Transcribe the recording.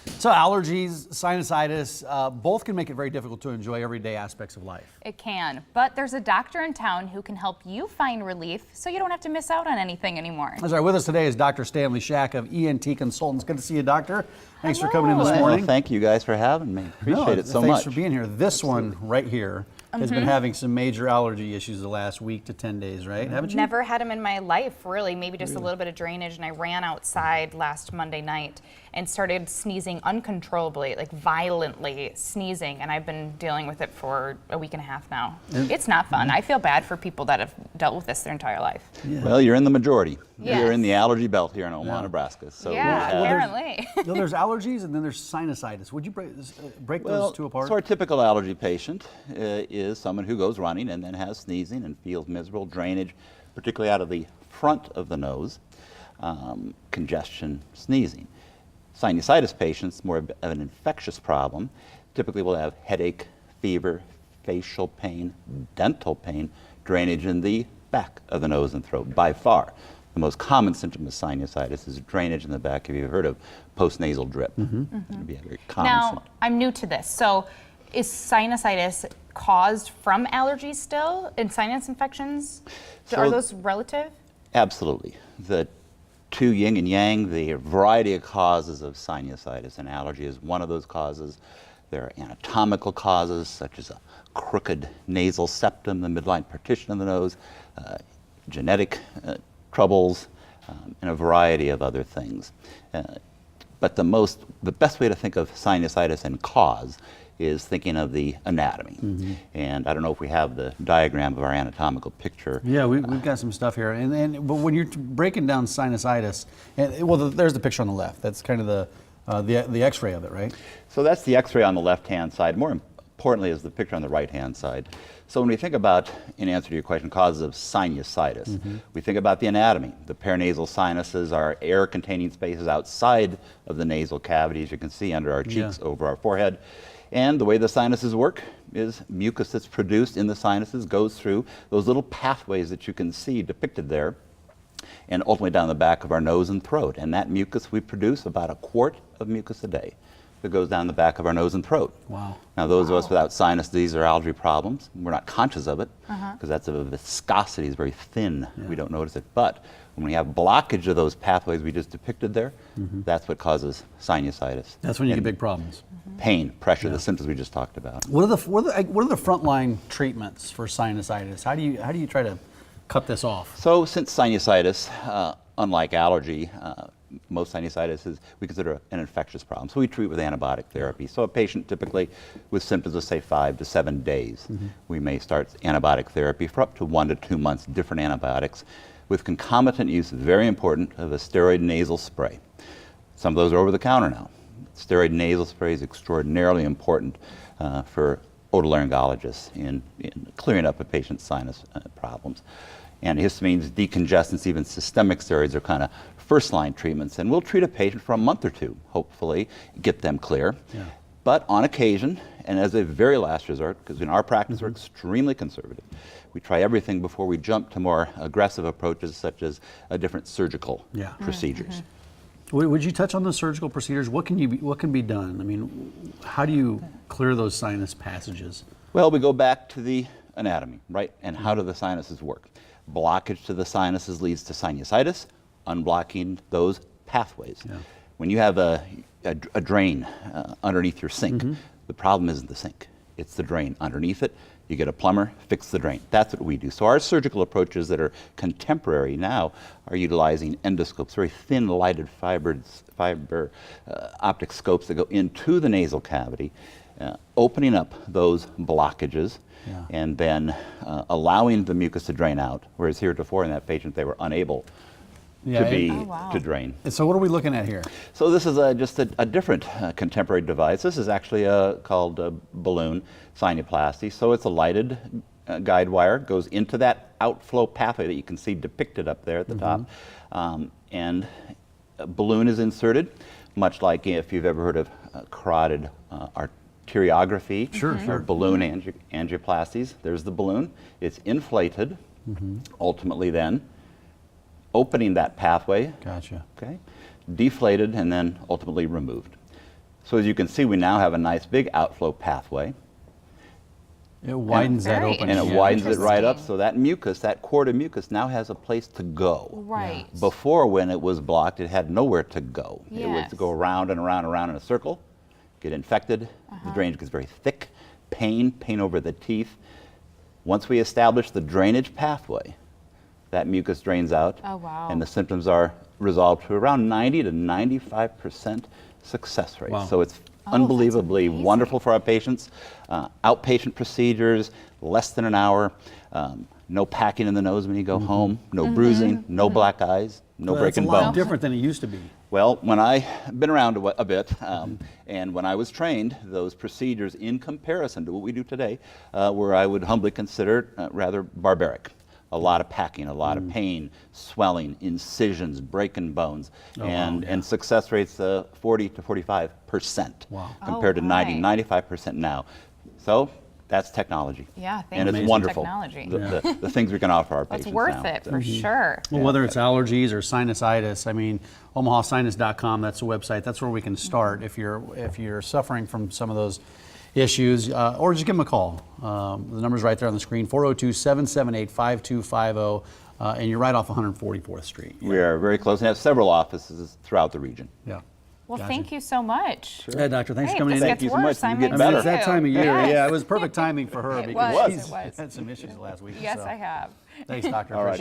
So allergies, sinusitis, both can make it very difficult to enjoy everyday aspects of life. It can, but there's a doctor in town who can help you find relief so you don't have to miss out on anything anymore. That's right. With us today is Dr. Stanley Schack of ENT Consultants. Good to see you, doctor. Thanks for coming in this Hello. morning. Well, thank you guys for having me. Appreciate it so much. Thanks for being here. This one right here has been having some major allergy issues the last week to 10 days, right? Haven't you? Never had them in my life, really. Maybe just a little bit of drainage, and I ran outside last Monday night and started sneezing uncontrollably, like violently sneezing, and I've been dealing with it for a week and a half now. It's not fun. I feel bad for people that have dealt with this their entire life. Yeah. Well, you're in the majority. Yes. You're in the allergy belt here in Omaha, Nebraska. So Yeah, apparently. There's allergies and then there's sinusitis. Would you break those two apart? So our typical allergy patient is someone who goes running and then has sneezing and feels miserable, drainage, particularly out of the front of the nose, congestion, sneezing. Sinusitis patients, more of an infectious problem, typically will have headache, fever, facial pain, dental pain, drainage in the back of the nose and throat. By far, the most common symptom of sinusitis is drainage in the back. Have you heard of postnasal drip? It'd be a very common Now, symptom. I'm new to this, so is sinusitis caused from allergies still and sinus infections? Are So- those relative? Absolutely. The two yin and yang, the variety of causes of sinusitis, and allergy is one of those causes. There are anatomical causes such as a crooked nasal septum, the midline partition of the nose, genetic troubles, and a variety of other things. But the best way to think of sinusitis and cause is thinking of the anatomy. And I don't know if we have the diagram of our anatomical picture. Yeah, we've got some stuff here. But when you're breaking down sinusitis, there's the picture on the left. That's kind of the X-ray of it, right? So that's the X-ray on the left-hand side. More importantly is the picture on the right-hand side. So when we think about, in answer to your question, causes of sinusitis, we think about the anatomy. The paranasal sinuses are air-containing spaces outside of the nasal cavity, as you can see under our cheeks, over our forehead. And the way the sinuses work is mucus that's produced in the sinuses goes through those little pathways that you can see depicted there, and ultimately down the back of our nose and throat. And that mucus, we produce about a quart of mucus a day that goes down the back of our nose and throat. Wow. Now those of us without sinus disease or allergy problems, we're not conscious of it because that's a viscosity, is very thin. We don't notice it. But when we have blockage of those pathways we just depicted there, that's what causes sinusitis. That's when you get big problems. Pain, pressure, the symptoms we just talked about. What are the frontline treatments for sinusitis? How do you try to cut this off? So since sinusitis, unlike allergy, most sinusitis we consider an infectious problem. So we treat with antibiotic therapy. So a patient typically with symptoms of say 5 to 7 days, we may start antibiotic therapy for up to 1 to 2 months, different antibiotics, with concomitant use, very important, of a steroid nasal spray. Some of those are over the counter now. Steroid nasal spray is extraordinarily important for otolaryngologists in clearing up a patient's sinus problems. Antihistamines, decongestants, even systemic steroids are kind of first-line treatments, and we'll treat a patient for a month or two, hopefully, get them clear. But on occasion, and as a very last resort, because in our practice we're extremely conservative, we try everything before we jump to more aggressive approaches such as different surgical procedures. Would you touch on the surgical procedures? What can be done? I mean, how do you clear those sinus passages? Well, we go back to the anatomy, right? And how do the sinuses work? Blockage to the sinuses leads to sinusitis, unblocking those pathways. When you have a drain underneath your sink, the problem isn't the sink, it's the drain underneath it. You get a plumber, fix the drain. That's what we do. So our surgical approaches that are contemporary now are utilizing endoscopes, very thin lighted fiber optic scopes that go into the nasal cavity, opening up those blockages, and then allowing the mucus to drain out, whereas heretofore in that patient they were unable to drain. And so what are we looking at here? So this is just a different contemporary device. This is actually called a balloon sinuplasty. So it's a lighted guide wire, goes into that outflow pathway that you can see depicted up there at the top. And a balloon is inserted, much like if you've ever heard of carotid arteriography or balloon angioplasties. There's the balloon. It's inflated, ultimately then opening that pathway, Gotcha. okay, deflated, and then ultimately removed. So as you can see, we now have a nice big outflow pathway. It widens that Very open. And it again. widens it right up, Interesting. so that mucus, that cord of mucus, now has a place to go. Right. Before, when it was blocked, it had nowhere to go. It Yes. would go around and around and around in a circle, get infected, the drainage gets very thick, pain over the teeth. Once we establish the drainage pathway, that mucus drains out, Oh, wow. and the symptoms are resolved to around 90 to 95% success rate. Wow. So it's that's unbelievably amazing. wonderful for our patients. Outpatient procedures, less than an hour, no packing in the nose when you go home, no bruising, no black eyes, no Well, that's a breaking lot bones. different than it used to be. Well, when I've been around a bit, and when I was trained, those procedures in comparison to what we do today were, I would humbly consider, rather barbaric. A lot of packing, a lot of pain, swelling, incisions, breaking bones, and success rates 40 to 45% Wow. compared to Oh, 90, right. 95% now. So that's technology. Yeah, thank and you it's for wonderful. technology. The things we can offer our It's patients worth now. it for sure. Well, whether it's allergies or sinusitis, I mean, omahasinus.com, that's the website. That's where we can start if you're suffering from some of those issues, or just give them a call. The number's right there on the screen, 402-778-5250, and you're right off 144th Street. We are very close and have several offices throughout the region. Yeah. Well, Gotcha. thank you so much. Hey, doctor, thanks Hey, for coming if in. this Thank gets you so much. worse, I You might get better. It's that time of year. Yes. Yeah, it was perfect timing for her It because was, she's it was. had some issues last week. Yes, so. I have. Thanks, doctor. All righty. Appreciate it.